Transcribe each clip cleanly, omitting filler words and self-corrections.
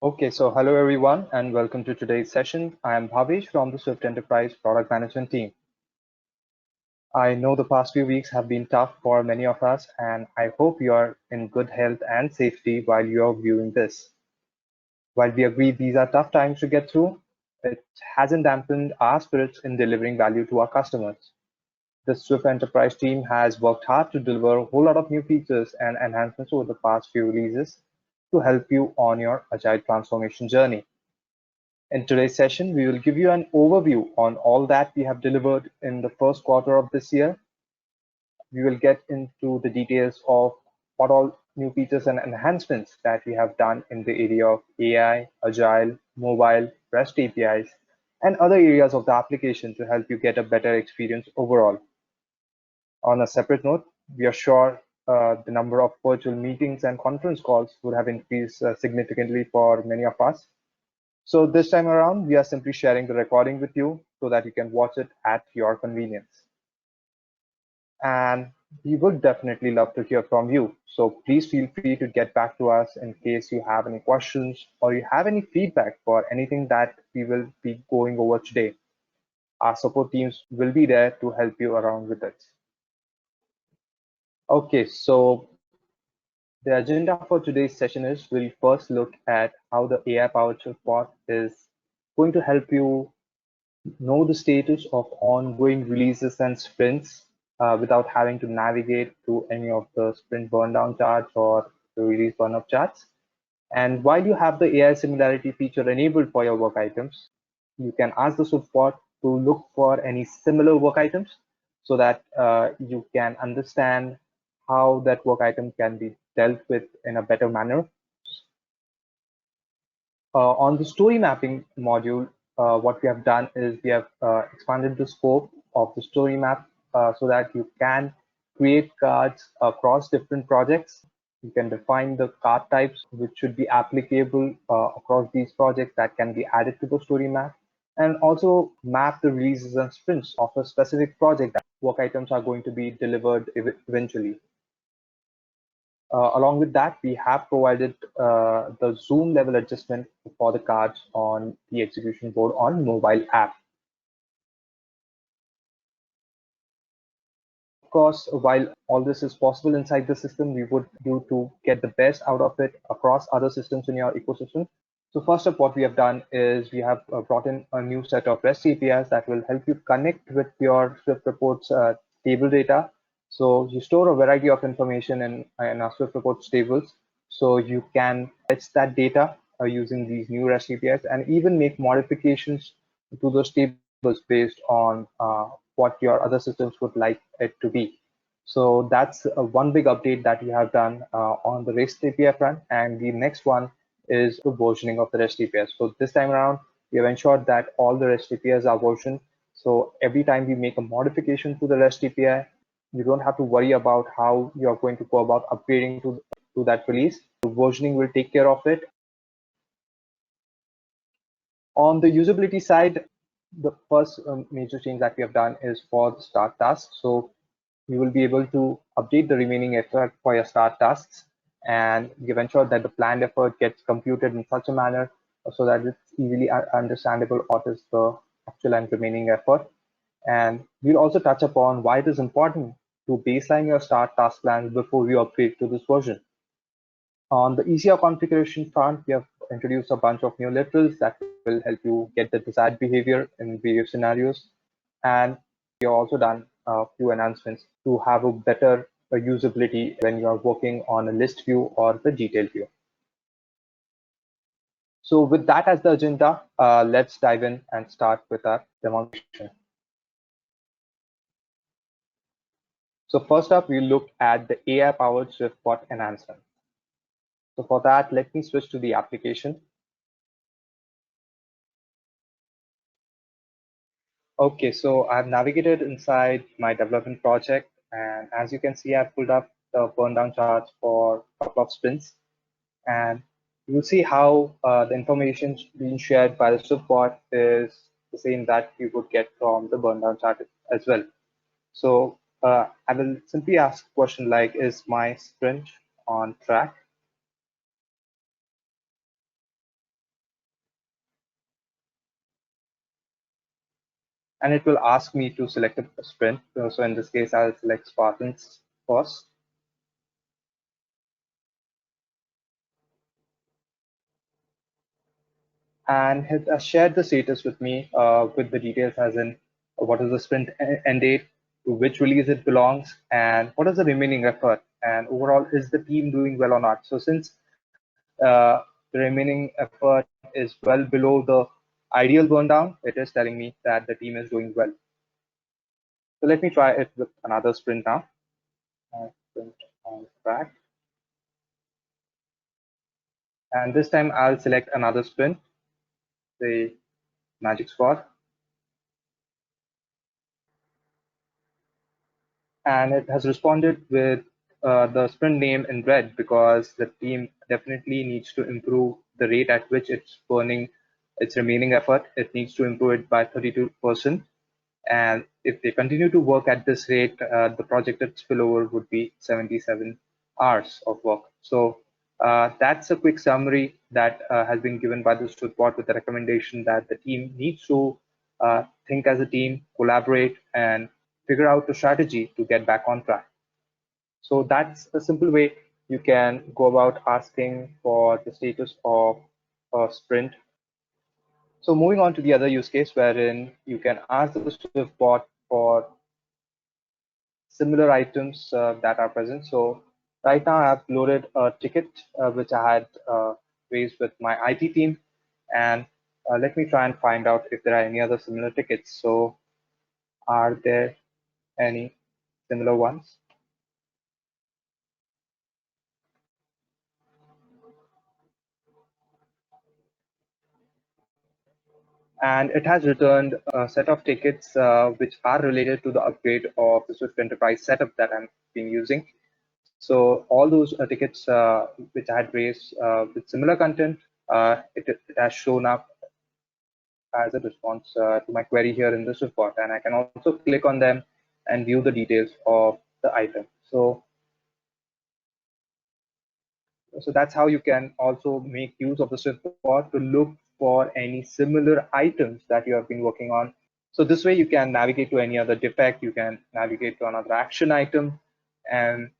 Okay, so hello everyone and welcome to today's session. I am Bhavesh from the Swift Enterprise Product Management team. I know the past few weeks have been tough for many of us, and I hope you are in good health and safety while you are viewing this. While we agree these are tough times to get through, it hasn't dampened our spirits in delivering value to our customers. The Swift Enterprise team has worked hard to deliver a whole lot of new features and enhancements over the past few releases to help you on your agile transformation journey. In today's session, we will give you an overview on all that we have delivered in the first quarter of this year. We will get into the details of what all new features and enhancements that we have done in the area of AI, Agile, mobile, REST APIs, and other areas of the application to help you get a better experience overall. On a separate note, we are sure the number of virtual meetings and conference calls would have increased significantly for many of us. So this time around, we are simply sharing the recording with you so that you can watch it at your convenience. And we would definitely love to hear from you. So please feel free to get back to us in case you have any questions or you have any feedback for anything that we will be going over today. Our support teams will be there to help you around with it. Okay, so the agenda for today's session is we'll first look at how the AI-powered chatbot is going to help you know the status of ongoing releases and sprints without having to navigate through any of the sprint burn down charts or the release burn up charts. And while you have the AI similarity feature enabled for your work items, you can ask the SwiftBot to look for any similar work items so that you can understand how that work item can be dealt with in a better manner. On the story mapping module, what we have done is we have expanded the scope of the story map so that you can create cards across different projects. You can define the card types which should be applicable across these projects that can be added to the story map, and also map the releases and sprints of a specific project that work items are going to be delivered eventually. Along with that, we have provided the zoom level adjustment for the cards on the execution board on mobile app. Of course, while all this is possible inside the system, we would do to get the best out of it across other systems in your ecosystem. So first up, what we have done is we have brought in a new set of REST APIs that will help you connect with your SwiftReports table data. So you store a variety of information in our SwiftReports tables. So you can fetch that data using these new REST APIs and even make modifications to those tables based on what your other systems would like it to be. So that's one big update that we have done on the REST API front. And the next one is the versioning of the REST APIs. So this time around, we have ensured that all the REST APIs are versioned. So every time we make a modification to the REST API, you don't have to worry about how you're going to go about upgrading to that release. The versioning will take care of it. On the usability side, the first major change that we have done is for the start task. So you will be able to update the remaining effort for your start tasks, and you've ensured that the planned effort gets computed in such a manner so that it's easily understandable what is the actual and remaining effort. And we'll also touch upon why it is important to baseline your start task plans before you upgrade to this version. On the easier configuration front, we have introduced a bunch of new literals that will help you get the desired behavior in various scenarios. And we have also done a few enhancements to have a better usability when you are working on a list view or the detail view. So with that as the agenda, let's dive in and start with our demonstration. So first up, we look at the AI-powered SwiftBot enhancement. So for that, let me switch to the application. Okay, so I've navigated inside my development project, and as you can see, I've pulled up the burn down charts for a couple of sprints, and you'll see how the information being shared by the SwiftBot is the same that you would get from the burn down chart as well. So I will simply ask a question like, is my sprint on track? and it will ask me to select a sprint. So in this case, I'll select Spartans first. And it has shared the status with me with the details as in what is the sprint end date, to which release it belongs, and what is the remaining effort, and overall, is the team doing well or not. So since the remaining effort is well below the ideal burn down, it is telling me that the team is doing well. So let me try it with another sprint now. Sprint on track. And this time I'll select another sprint, the magic squad. And it has responded with the sprint name in red because the team definitely needs to improve the rate at which it's burning its remaining effort. It needs to improve it by 32%. And if they continue to work at this rate, the projected spillover would be 77 hours of work. So that's a quick summary that has been given by this report with the recommendation that the team needs to think as a team, collaborate, and figure out a strategy to get back on track. So that's a simple way you can go about asking for the status of a sprint. So moving on to the other use case wherein you can ask the Swift bot for similar items that are present. So right now I've loaded a ticket which I had raised with my IT team, and let me try and find out if there are any other similar tickets. So are there any similar ones? And it has returned a set of tickets which are related to the upgrade of the Swift Enterprise setup that I'm been using. So all those tickets which I had raised with similar content, it has shown up as a response to my query here in this report. And I can also click on them and view the details of the item. So that's how you can also make use of the SwiftReport to look for any similar items that you have been working on. So this way you can navigate to any other defect, you can navigate to another action item and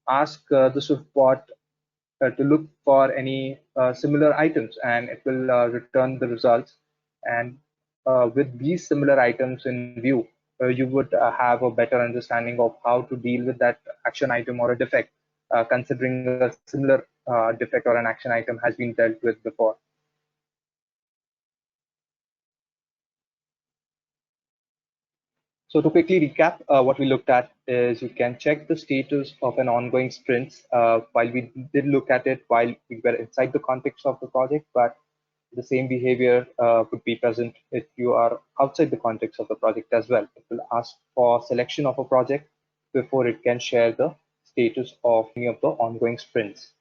ask the SwiftBot to look for any similar items, and it will return the results. And with these similar items in view, you would have a better understanding of how to deal with that action item or a defect, considering a similar defect or an action item has been dealt with before. So to quickly recap, what we looked at is you can check the status of an ongoing sprint. While we did look at it while we were inside the context of the project, but the same behavior would be present if you are outside the context of the project as well. It will ask for selection of a project before it can share the status of any of the ongoing sprints.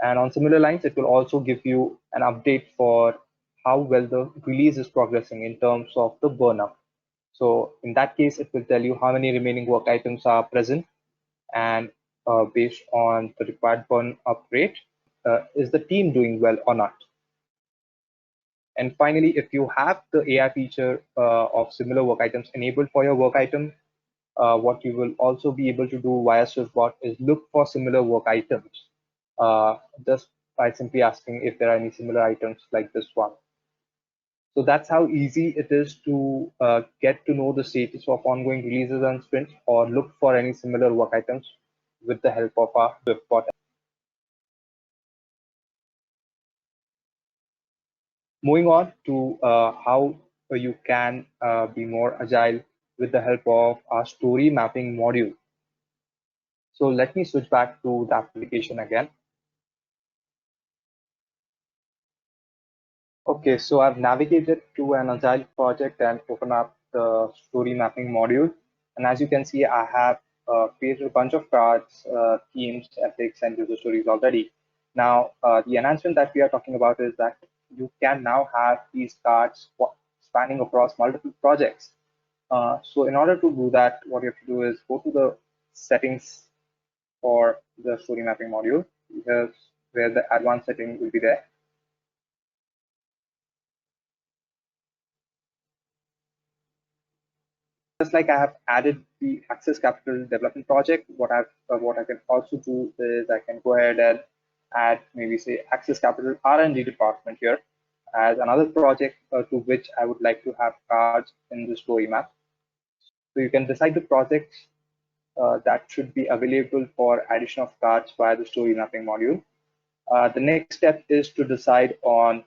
And on similar lines, it will also give you an update for how well the release is progressing in terms of the burnup. So in that case, it will tell you how many remaining work items are present, and based on the required burn up rate, is the team doing well or not? And finally, if you have the AI feature of similar work items enabled for your work item, what you will also be able to do via SwiftBot is look for similar work items just by simply asking if there are any similar items like this one. So that's how easy it is to get to know the status of ongoing releases and sprints, or look for any similar work items with the help of our SwiftBot. Moving on to how you can be more agile with the help of our story mapping module. So let me switch back to the application again. Okay, so I've navigated to an agile project and open up the story mapping module. And as you can see, I have created a bunch of cards, themes, ethics, and user stories already. Now, the enhancement that we are talking about is that you can now have these cards spanning across multiple projects. So in order to do that, what you have to do is go to the settings for the story mapping module. Here's where the advanced setting will be there. just like I have added the Access Capital development project, what I can also do is I can go ahead and add maybe say Access Capital R&D department here as another project to which I would like to have cards in the story map. So you can decide the projects that should be available for addition of cards via the story mapping module. The next step is to decide on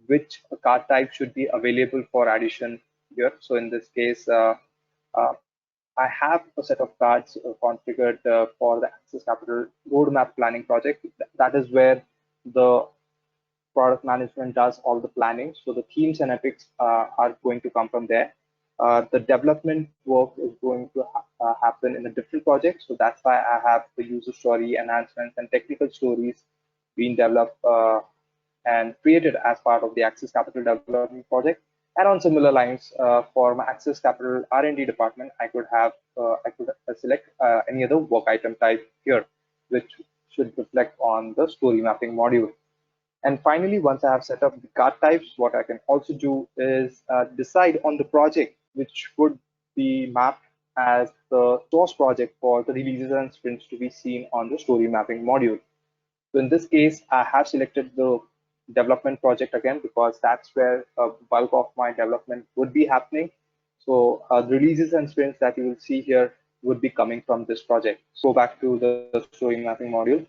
which card type should be available for addition here. So in this case, uh, I have a set of cards configured for the Access Capital roadmap planning project. That is where the product management does all the planning. So the themes and epics are going to come from there. The development work is going to happen in a different project. So that's why I have the user story enhancements and technical stories being developed and created as part of the Access Capital development project. And on similar lines, for my Access Capital R&D department, I could select any other work item type here, which should reflect on the story mapping module. And finally, once I have set up the card types, what I can also do is decide on the project which would be mapped as the source project for the releases and sprints to be seen on the story mapping module. So in this case, I have selected the development project again because that's where a bulk of my development would be happening. So the releases and sprints that you will see here would be coming from this project. So back to the story mapping module.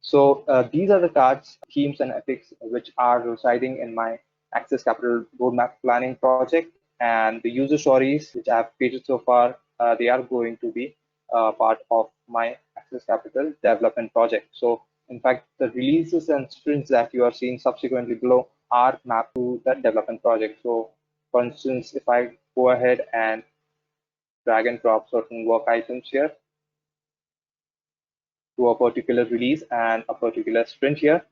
So these are the cards, themes, and epics which are residing in my Access Capital roadmap planning project. And the user stories which I've created so far, they are going to be part of my Access Capital development project. So in fact, the releases and sprints that you are seeing subsequently below are mapped to that development project. So for instance, if I go ahead and drag and drop certain work items here to a particular release and a particular sprint here.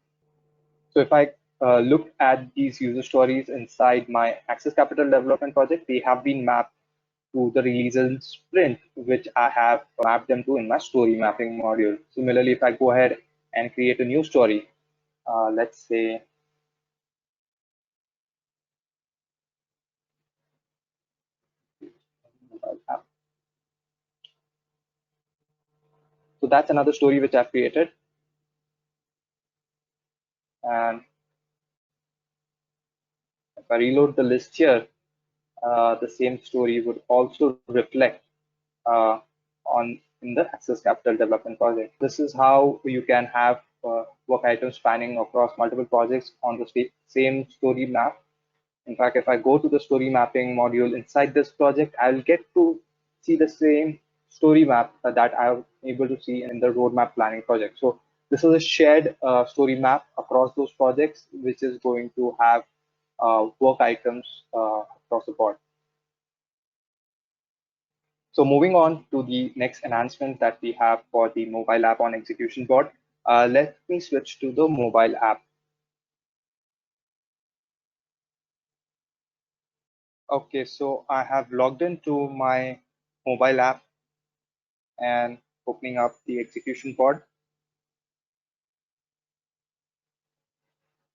So if I look at these user stories inside my Access Capital development project, they have been mapped to the release and sprint, which I have mapped them to in my story mapping module. Similarly, if I go ahead and create a new story, let's say so that's another story which I've created. And if I reload the list here, the same story would also reflect on in the Access Capital development project. This is how you can have work items spanning across multiple projects on the same story map. In fact, if I go to the story mapping module inside this project, I'll get to see the same story map that I'm able to see in the roadmap planning project. So this is a shared story map across those projects, which is going to have work items across the board. So moving on to the next enhancement that we have for the mobile app on execution board, let me switch to the mobile app. Okay, so I have logged into my mobile app and opening up the execution board.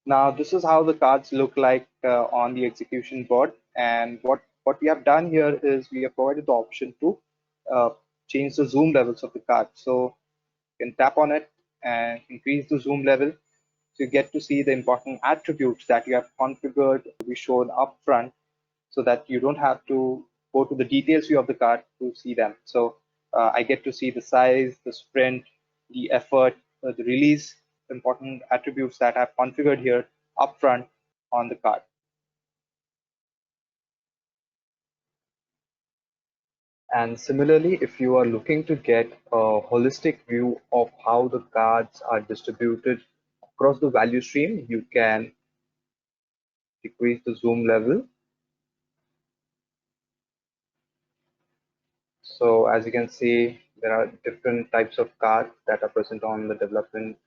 Now, this is how the cards look like on the execution board. And what we have done here is we have provided the option to uh, change the zoom levels of the card. So you can tap on it and increase the zoom level. So you get to see the important attributes that you have configured to be shown up front so that you don't have to go to the details view of the card to see them. So I get to see the size, the sprint, the effort, the release, important attributes that I've configured here upfront on the card. And similarly, if you are looking to get a holistic view of how the cards are distributed across the value stream, you can decrease the zoom level. So as you can see, there are different types of cards that are present on the development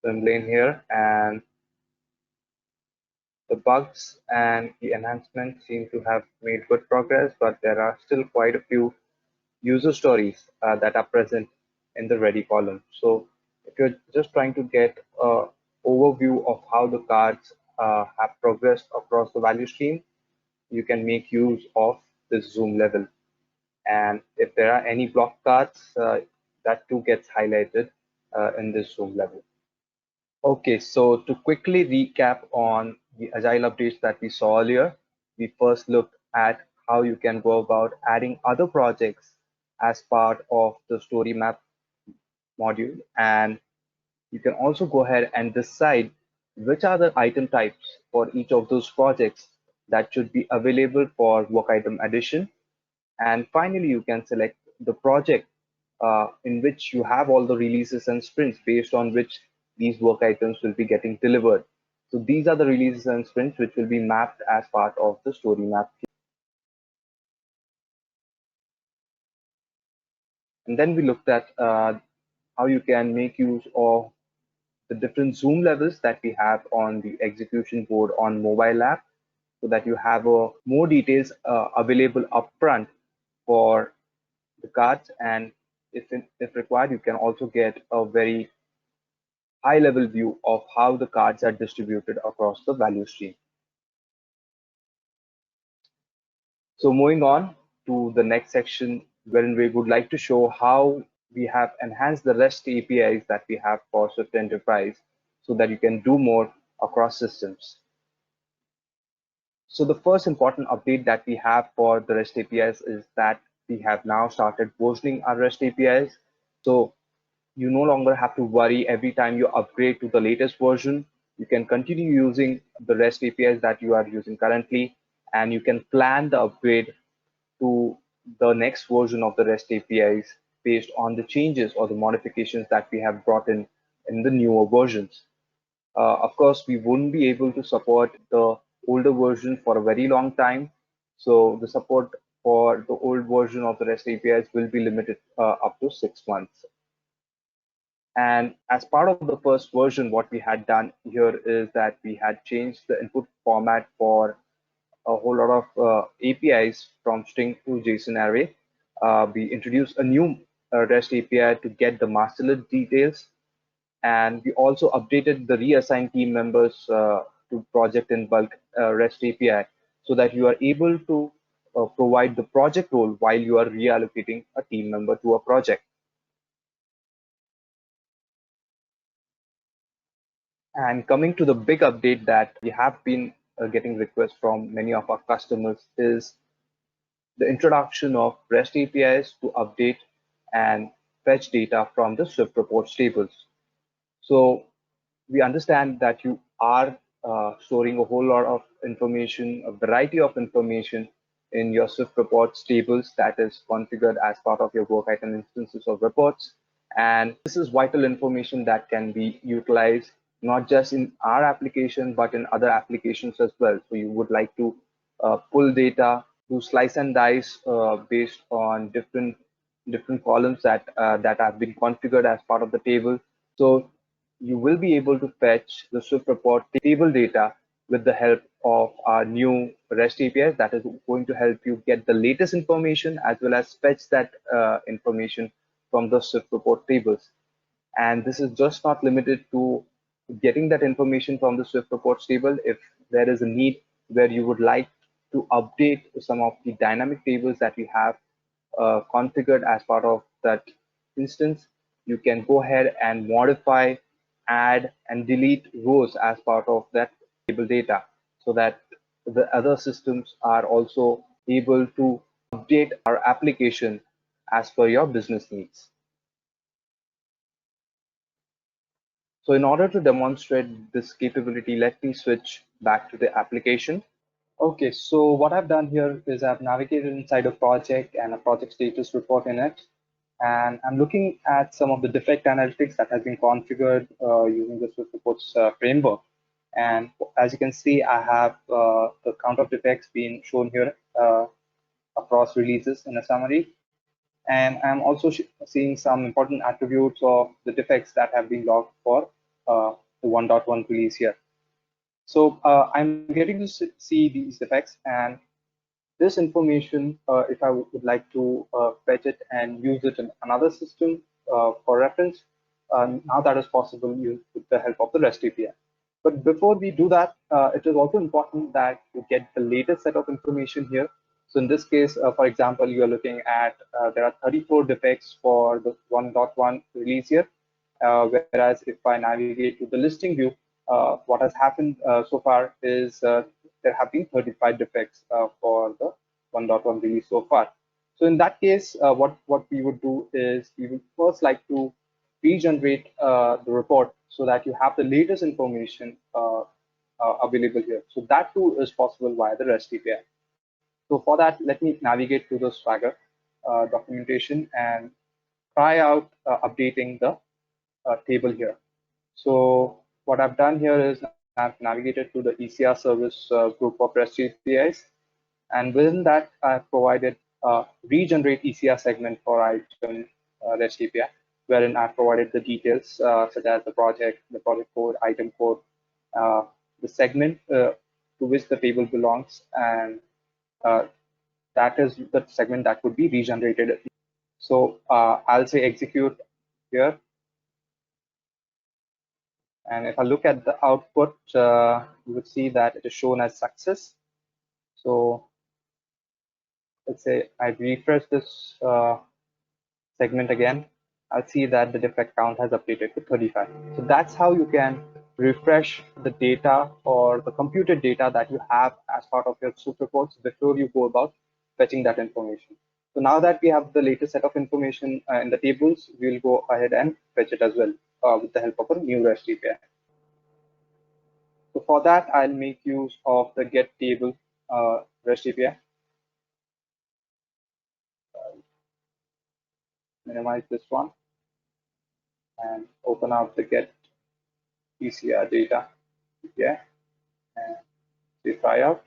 swim lane here, and the bugs and the enhancements seem to have made good progress, but there are still quite a few user stories that are present in the ready column. So if you're just trying to get an overview of how the cards have progressed across the value stream, you can make use of this zoom level. And if there are any block cards, that too gets highlighted in this Zoom level. Okay, so to quickly recap on the agile updates that we saw earlier, we first looked at how you can go about adding other projects as part of the story map module. And you can also go ahead and decide which are the item types for each of those projects that should be available for work item addition. And finally, you can select the project in which you have all the releases and sprints based on which these work items will be getting delivered. So these are the releases and sprints which will be mapped as part of the story map. And then we looked at how you can make use of the different zoom levels that we have on the execution board on mobile app, so that you have more details available upfront for the cards. And if required, you can also get a very high level view of how the cards are distributed across the value stream. So moving on to the next section, wherein we would like to show how we have enhanced the REST APIs that we have for Swift Enterprise so that you can do more across systems. So the first important update that we have for the REST APIs is that we have now started versioning our REST APIs. So you no longer have to worry every time you upgrade to the latest version. You can continue using the REST APIs that you are using currently, and you can plan the upgrade to the next version of the REST APIs based on the changes or the modifications that we have brought in the newer versions. Of course, we wouldn't be able to support the older version for a very long time. So the support for the old version of the REST APIs will be limited up to 6 months. And as part of the first version, what we had done here is that we had changed the input format for a whole lot of APIs from string to JSON array. We introduced a new REST API to get the masterlet details. And we also updated the reassigned team members to project in bulk REST API so that you are able to provide the project role while you are reallocating a team member to a project. And coming to the big update that we have been getting requests from many of our customers is the introduction of REST APIs to update and fetch data from the SwiftReport tables. So we understand that you are storing a whole lot of information, a variety of information in your SwiftReport tables that is configured as part of your work item instances of reports. And this is vital information that can be utilized not just in our application, but in other applications as well. So you would like to pull data, do slice and dice based on different columns that have been configured as part of the table. So you will be able to fetch the SwiftReport table data with the help of our new REST APIs that is going to help you get the latest information as well as fetch that information from the SwiftReport tables. And this is just not limited to getting that information from the SwiftReport table. If there is a need where you would like to update some of the dynamic tables that we have configured as part of that instance, you can go ahead and modify, add, and delete rows as part of that table data so that the other systems are also able to update our application as per your business needs. So in order to demonstrate this capability, let me switch back to the application. Okay, so what I've done here is I've navigated inside a project and a project status report in it. And I'm looking at some of the defect analytics that has been configured using the SwiftReports framework. And as you can see, I have the count of defects being shown here across releases in a summary. And I'm also seeing some important attributes of the defects that have been logged for the 1.1 release here. So I'm getting to see these defects, and this information, if I would like to fetch it and use it in another system for reference, now that is possible with the help of the REST API. But before we do that, it is also important that you get the latest set of information here. So in this case, for example, you are looking at there are 34 defects for the 1.1 release here. Whereas if I navigate to the listing view, what has happened so far is there have been 35 defects for the 1.1 release so far. So in that case, what we would do is we would first like to regenerate the report so that you have the latest information available here. So that too is possible via the REST API. So for that, let me navigate to the Swagger documentation and try out updating the table here. So what I've done here is I've navigated to the ECR service group of REST APIs. And within that, I've provided regenerate ECR segment for item REST API, wherein I've provided the details such as the project code, item code, uh, the segment to which the table belongs, and uh, that is the segment that would be regenerated. So I'll say execute here. And if I look at the output, you would see that it is shown as success. So let's say I refresh this segment again. I'll see that the defect count has updated to 35. So that's how you can refresh the data or the computed data that you have as part of your Swift reports before you go about fetching that information. So now that we have the latest set of information in the tables, we'll go ahead and fetch it as well with the help of a new REST API. So for that, I'll make use of the get table REST API. Minimize this one and open up the get PCR data API and say try out.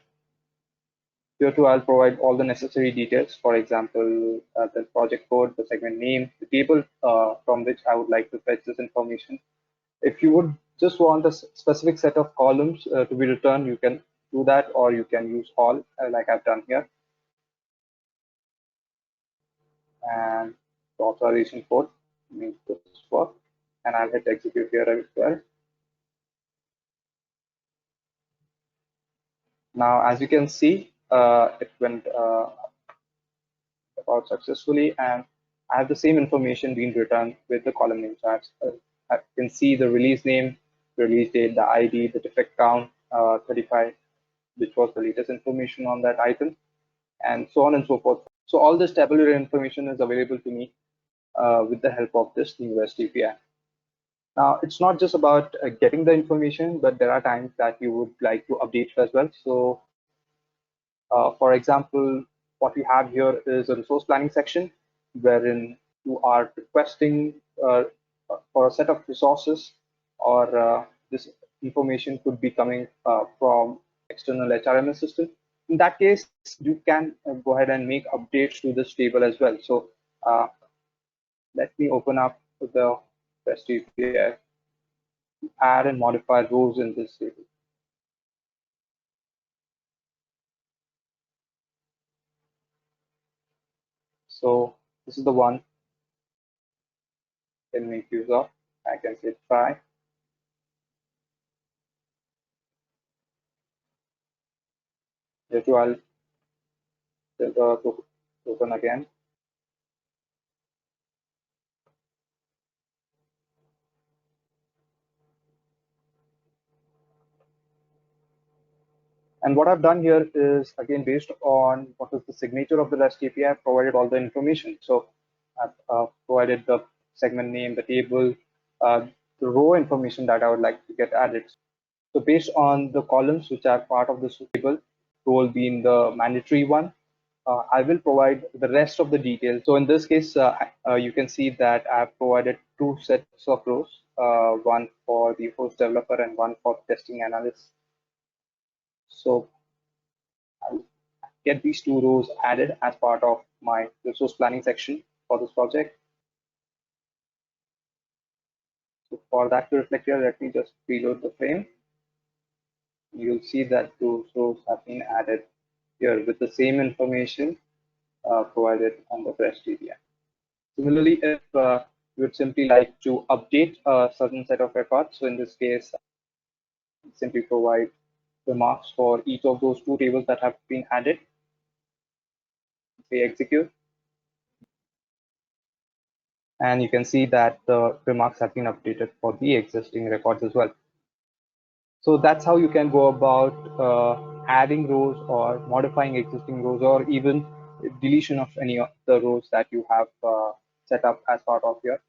Here too, I'll provide all the necessary details. For example, the project code, the segment name, the table from which I would like to fetch this information. If you would just want a specific set of columns to be returned, you can do that, or you can use all like I've done here. And the authorization code means this work, and I'll hit execute here as well. Now, as you can see, it went about successfully, and I have the same information being returned with the column name charts. I can see the release name, release date, the ID, the defect count, 35, which was the latest information on that item, and so on and so forth. So all this tabular information is available to me with the help of this new REST API. Now, it's not just about getting the information, but there are times that you would like to update it as well. So for example, what we have here is a resource planning section wherein you are requesting for a set of resources, or this information could be coming from external HRMS system. In that case, you can go ahead and make updates to this table as well. So let me open up the REST API, add and modify rows in this table. So this is the one I can make use of. I can say try. Here too, I'll tell the token again. And what I've done here is, again, based on what is the signature of the REST API, I've provided all the information. So I've provided the segment name, the table, the row information that I would like to get added. So based on the columns which are part of this table, role being the mandatory one, I will provide the rest of the details. So in this case, you can see that I've provided two sets of rows, one for the host developer and one for testing analysts. So I'll get these two rows added as part of my resource planning section for this project. So for that to reflect here, let me just preload the frame. You'll see that those rows have been added here with the same information provided on the REST API. Similarly, if you would simply like to update a certain set of records, so in this case, simply provide remarks for each of those two tables that have been added. say execute. And you can see that the remarks have been updated for the existing records as well. So that's how you can go about adding rows or modifying existing rows, or even deletion of any of the rows that you have set up as part of your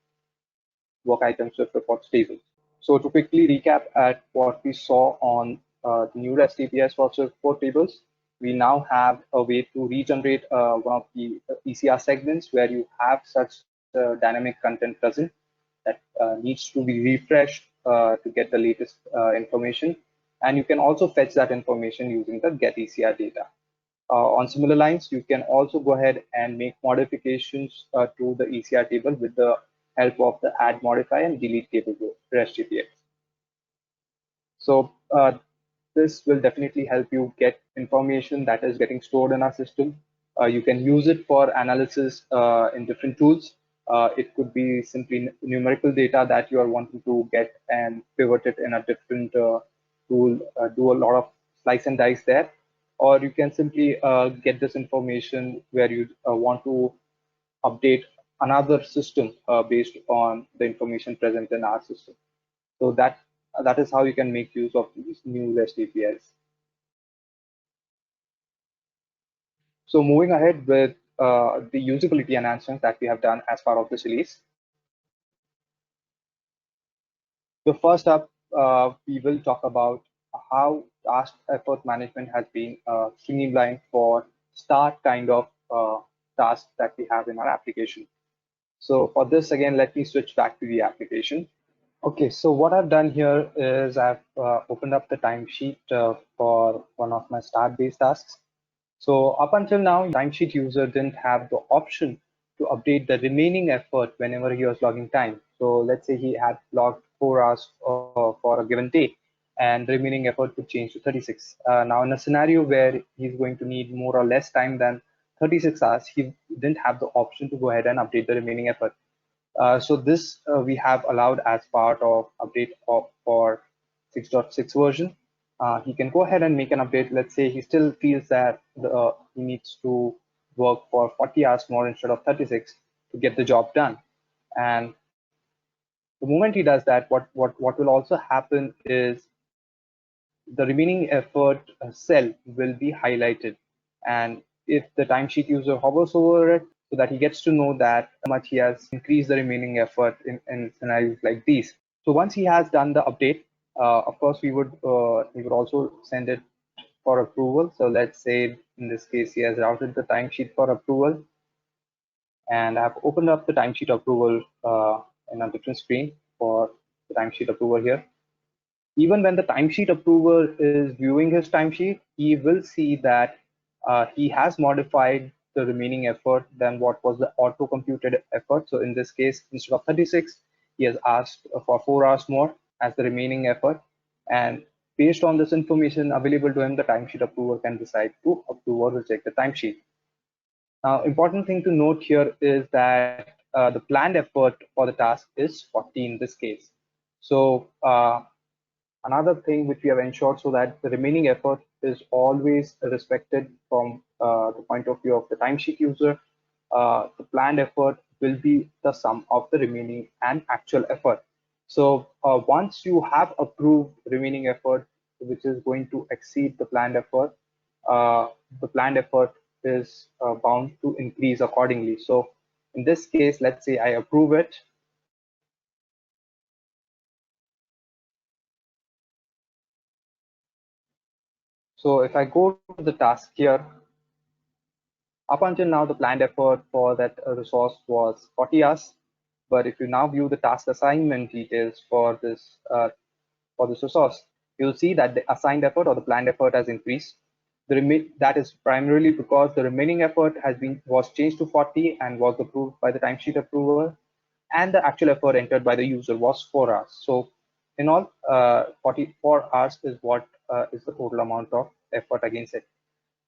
work item SwiftReport tables. So to quickly recap at what we saw on the new REST APIs for SwiftReport tables, we now have a way to regenerate one of the ECR segments where you have such dynamic content present that needs to be refreshed to get the latest information. And you can also fetch that information using the get ECR data. On similar lines, you can also go ahead and make modifications to the ECR table with the help of the add, modify, and delete table REST APIs. So this will definitely help you get information that is getting stored in our system. You can use it for analysis in different tools. It could be simply numerical data that you are wanting to get and pivot it in a different tool, do a lot of slice and dice there. Or you can simply get this information where you want to update another system based on the information present in our system. So that is how you can make use of these new REST APIs. So moving ahead with the usability enhancements that we have done as part of this release. So first up, we will talk about how task effort management has been streamlined for start kind of tasks that we have in our application. So for this, again, let me switch back to the application. Okay, so what I've done here is I've opened up the timesheet for one of my start-based tasks. So up until now, timesheet user didn't have the option to update the remaining effort whenever he was logging time. So let's say he had logged 4 hours for a given day, and the remaining effort could change to 36. Now in a scenario where he's going to need more or less time than 36 hours, he didn't have the option to go ahead and update the remaining effort. So this we have allowed as part of update for 6.6 version. He can go ahead and make an update. Let's say he still feels that he needs to work for 40 hours more instead of 36 to get the job done. And the moment he does that, what will also happen is the remaining effort cell will be highlighted. And if the timesheet user hovers over it, so that he gets to know that how much he has increased the remaining effort in scenarios like these. So once he has done the update, of course, we would also send it for approval. So let's say in this case, he has routed the timesheet for approval. And I've opened up the timesheet approval in a different screen for the timesheet approval here. Even when the timesheet approver is viewing his timesheet, he will see that he has modified the remaining effort than what was the auto computed effort. So in this case, instead of 36, he has asked for 4 hours more as the remaining effort. And based on this information available to him, the timesheet approver can decide to approve or reject the timesheet. Now, important thing to note here is that the planned effort for the task is 40 in this case. So another thing which we have ensured so that the remaining effort is always respected from the point of view of the timesheet user. The planned effort will be the sum of the remaining and actual effort. So once you have approved remaining effort, which is going to exceed the planned effort is bound to increase accordingly. So in this case, let's say I approve it. So if I go to the task here, up until now, the planned effort for that resource was 40 hours. But if you now view the task assignment details for this resource, you'll see that the assigned effort or the planned effort has increased. That is primarily because the remaining effort was changed to 40 and was approved by the timesheet approver, and the actual effort entered by the user was 4 hours. So in all, 44 hours is what is the total amount of effort against it.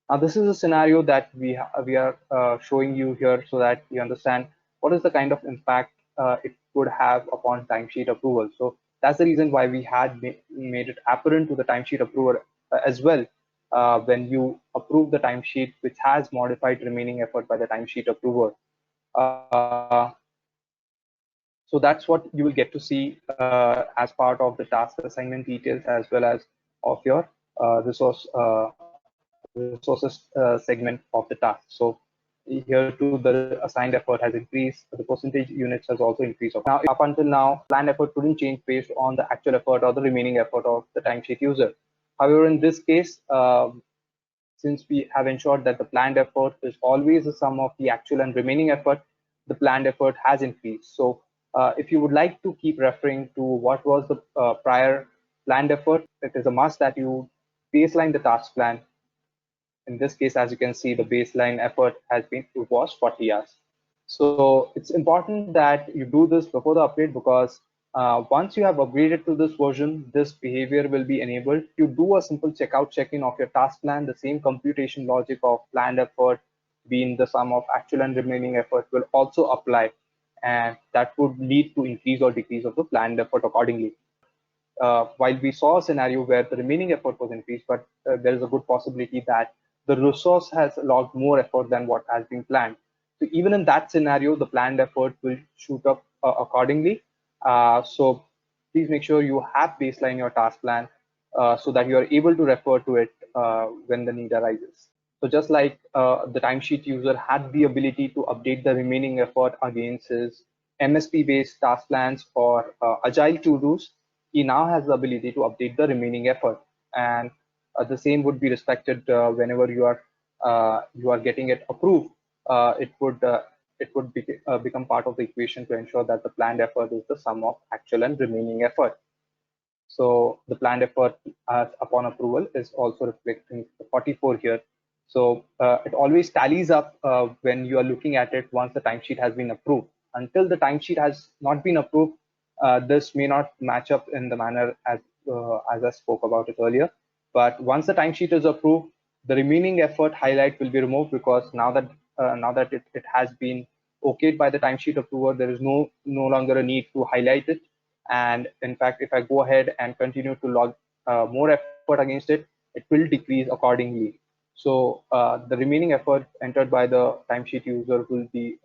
Now, this is a scenario that we are showing you here so that you understand what is the kind of impact it could have upon timesheet approval. So that's the reason why we had made it apparent to the timesheet approver as well when you approve the timesheet which has modified remaining effort by the timesheet approver. So that's what you will get to see as part of the task assignment details, as well as of your resources segment of the task. So here too, the assigned effort has increased. The percentage units has also increased. Now, up until now, planned effort couldn't change based on the actual effort or the remaining effort of the timesheet user. However, in this case, since we have ensured that the planned effort is always the sum of the actual and remaining effort, the planned effort has increased. So if you would like to keep referring to what was the prior planned effort, it is a must that you baseline the task plan. In this case, as you can see, the baseline effort was 40 hours. So it's important that you do this before the upgrade, because once you have upgraded to this version, this behavior will be enabled. You do a simple checkout check-in of your task plan. The same computation logic of planned effort being the sum of actual and remaining effort will also apply, and that would lead to increase or decrease of the planned effort accordingly. While we saw a scenario where the remaining effort was increased, but there is a good possibility that the resource has logged more effort than what has been planned. So even in that scenario, the planned effort will shoot up accordingly. So please make sure you have baseline your task plan so that you are able to refer to it when the need arises. So just like the timesheet user had the ability to update the remaining effort against his MSP-based task plans for agile to-dos, he now has the ability to update the remaining effort, and the same would be respected whenever you are getting it approved. It would become part of the equation to ensure that the planned effort is the sum of actual and remaining effort. So the planned effort upon approval is also reflecting 44 here. So it always tallies up when you are looking at it once the timesheet has been approved. Until the timesheet has not been approved, this may not match up in the manner as I spoke about it earlier. But once the timesheet is approved, the remaining effort highlight will be removed, because now that it has been okayed by the timesheet approver, there is no longer a need to highlight it. And in fact, if I go ahead and continue to log more effort against it, it will decrease accordingly. So the remaining effort entered by the timesheet user will be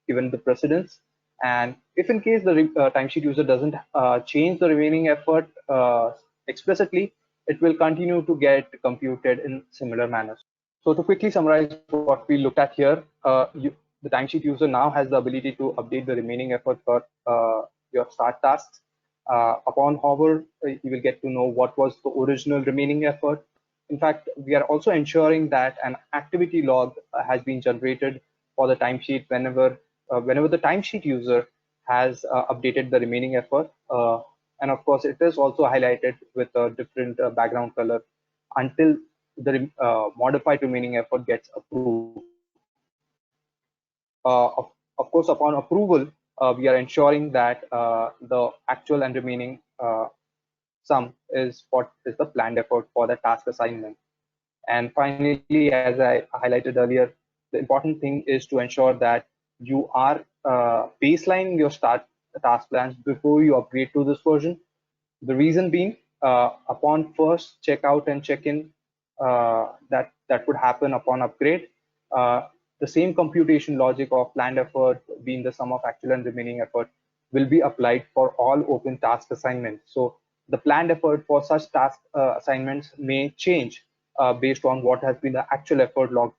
given the precedence. And if in case the timesheet user doesn't change the remaining effort explicitly, it will continue to get computed in similar manners. So to quickly summarize what we looked at here, the timesheet user now has the ability to update the remaining effort for your start tasks. Upon hover, you will get to know what was the original remaining effort. In fact, we are also ensuring that an activity log has been generated for the timesheet whenever the timesheet user has updated the remaining effort. And of course, it is also highlighted with a different background color until the modified remaining effort gets approved. Of course, upon approval, we are ensuring that the actual and remaining sum is what is the planned effort for the task assignment. And finally, as I highlighted earlier, the important thing is to ensure that you are baselining your task plans before you upgrade to this version. The reason being, upon first checkout and check-in, that would happen upon upgrade. The same computation logic of planned effort being the sum of actual and remaining effort will be applied for all open task assignments. So the planned effort for such task assignments may change based on what has been the actual effort logged.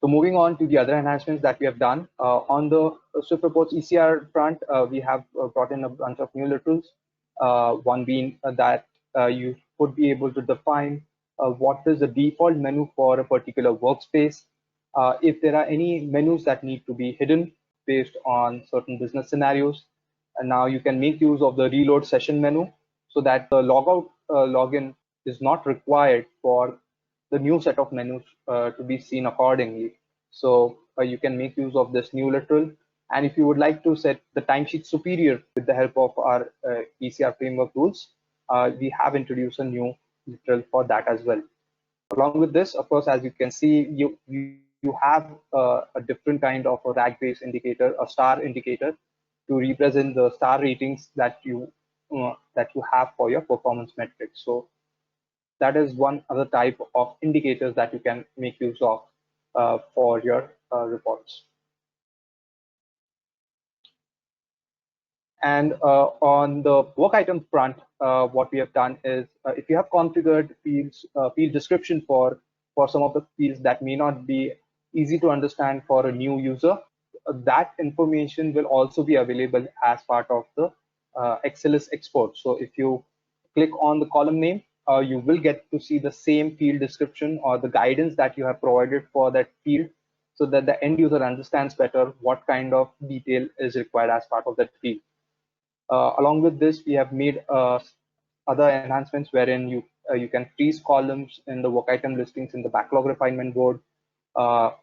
So moving on to the other enhancements that we have done on the SwiftReport's ECR front, we have brought in a bunch of new literals. One being that you would be able to define what is the default menu for a particular workspace. If there are any menus that need to be hidden based on certain business scenarios, and now you can make use of the reload session menu so that the logout login is not required for the new set of menus to be seen accordingly. So you can make use of this new literal. And if you would like to set the timesheet superior with the help of our ECR framework rules, we have introduced a new literal for that as well. Along with this, of course, as you can see, you you have a different kind of a rank-based indicator, a star indicator, to represent the star ratings that you have for your performance metrics. So that is one other type of indicators that you can make use of for your reports. And on the work item front, what we have done is if you have configured field description for some of the fields that may not be easy to understand for a new user, that information will also be available as part of the XLS export. So if you click on the column name, you will get to see the same field description or the guidance that you have provided for that field, so that the end user understands better what kind of detail is required as part of that field. Along with this, we have made other enhancements wherein you can freeze columns in the work item listings in the backlog refinement board.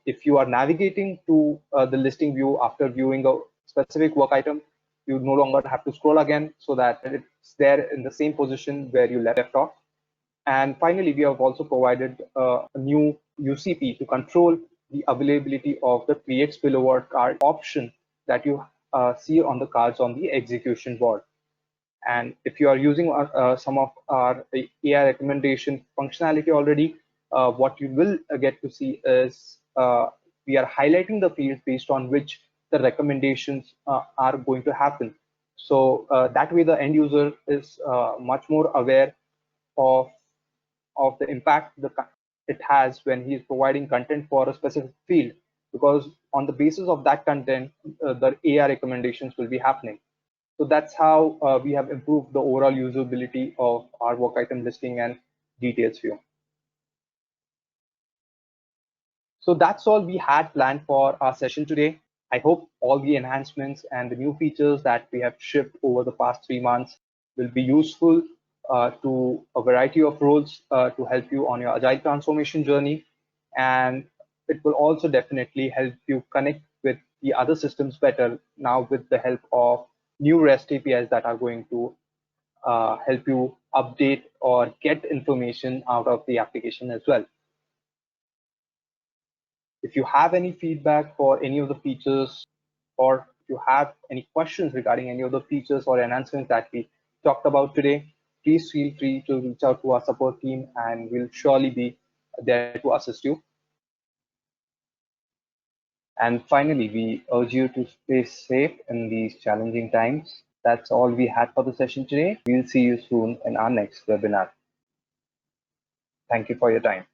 If you are navigating to the listing view after viewing a specific work item, you no longer have to scroll again, so that it's there in the same position where you left off. And finally, we have also provided a new UCP to control the availability of the create spillover card option that you see on the cards on the execution board. And if you are using some of our AI recommendation functionality already, what you will get to see is we are highlighting the fields based on which the recommendations are going to happen. So that way the end user is much more aware of the impact it has when he is providing content for a specific field, because on the basis of that content, the AI recommendations will be happening. So that's how we have improved the overall usability of our work item listing and details view. So that's all we had planned for our session today. I hope all the enhancements and the new features that we have shipped over the past 3 months will be useful to a variety of roles to help you on your agile transformation journey. And it will also definitely help you connect with the other systems better now with the help of new REST APIs that are going to help you update or get information out of the application as well. If you have any feedback for any of the features, or if you have any questions regarding any of the features or enhancements that we talked about today, please feel free to reach out to our support team and we'll surely be there to assist you. And finally, we urge you to stay safe in these challenging times. That's all we had for the session today. We'll see you soon in our next webinar. Thank you for your time.